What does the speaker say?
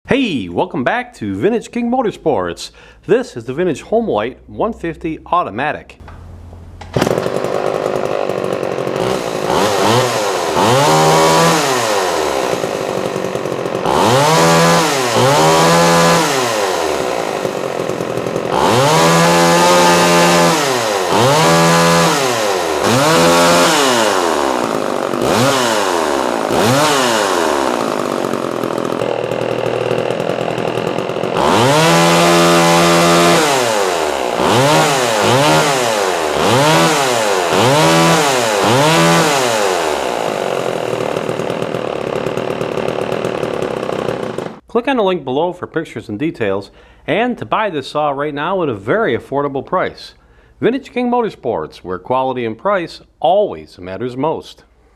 Hey, welcome back to Vintage King Motorsports. This is the vintage Homelite 150 automatic. Click on the link below for pictures and details, and to buy this saw right now at a very affordable price. Vintage King Motorsports, where quality and price always matters most.